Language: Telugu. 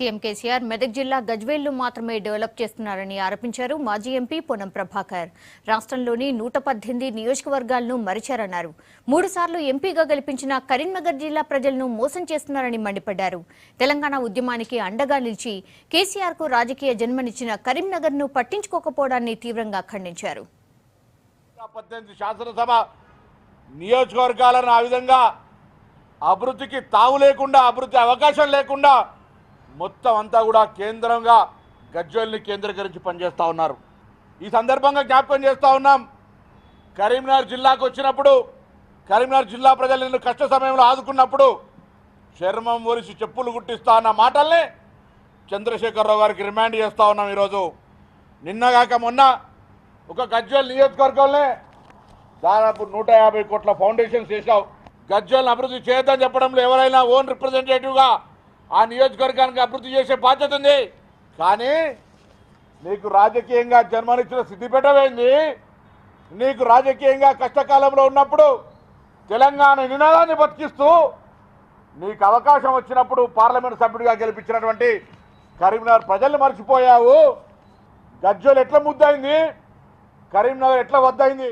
సీఎం కేసీఆర్ మెదక్ జిల్లా గజ్వేల్ను మాత్రమే డెవలప్ చేస్తున్నారని ఆరోపించారు మాజీ ఎంపీ పొన్నం ప్రభాకర్. రాష్ట్రంలోని 118 నియోజకవర్గాలను మరిచారన్నారు. 3 సార్లు ఎంపీగా గెలిపించిన కరీంనగర్ జిల్లా ప్రజలను మోసం చేస్తున్నారని మండిపడ్డారు. తెలంగాణ ఉద్యమానికి అండగా నిలిచి కేసీఆర్కు రాజకీయ జన్మనిచ్చిన కరీంనగర్ను పట్టించుకోకపోవడాన్ని తీవ్రంగా ఖండించారు. శాసనసభ నియోజకవర్గాలను ఆ విధంగా అభివృద్ధికి తావు లేకుండా, అభివృద్ధి అవకాశం లేకుండా మొత్తం అంతా కూడా కేంద్రంగా గజ్వేల్ని కేంద్రీకరించి పనిచేస్తూ ఉన్నారు. ఈ సందర్భంగా జ్ఞాపకం చేస్తూ ఉన్నాం, కరీంనగర్ జిల్లాకు వచ్చినప్పుడు, కరీంనగర్ జిల్లా ప్రజలు నిన్ను కష్ట సమయంలో ఆదుకున్నప్పుడు చర్మం ఒరిసి చెప్పులు గుట్టిస్తా అన్న మాటల్ని చంద్రశేఖరరావు గారికి రిమాండ్ చేస్తూ ఉన్నాం. ఈరోజు నిన్నగాక మొన్న ఒక గజ్వేల్ నియోజకవర్గంలో దాదాపు 150 కోట్ల ఫౌండేషన్స్ చేశావు. గజ్వేల్ని అభివృద్ధి చేయొద్దని చెప్పడంలో ఎవరైనా ఓన్ రిప్రజెంటేటివ్గా ఆ నియోజకవర్గానికి అభివృద్ధి చేసే బాధ్యత ఉంది. కానీ నీకు రాజకీయంగా జన్మనిచ్చిన సిద్దిపేట పోయింది. నీకు రాజకీయంగా కష్టకాలంలో ఉన్నప్పుడు తెలంగాణ నినాదాన్ని బతికిస్తూ నీకు అవకాశం వచ్చినప్పుడు పార్లమెంట్ సభ్యుడిగా గెలిపించినటువంటి కరీంనగర్ ప్రజల్ని మర్చిపోయావు. గజ్వేల్ ఎట్లా ముద్దయింది, కరీంనగర్ ఎట్లా వద్దయింది.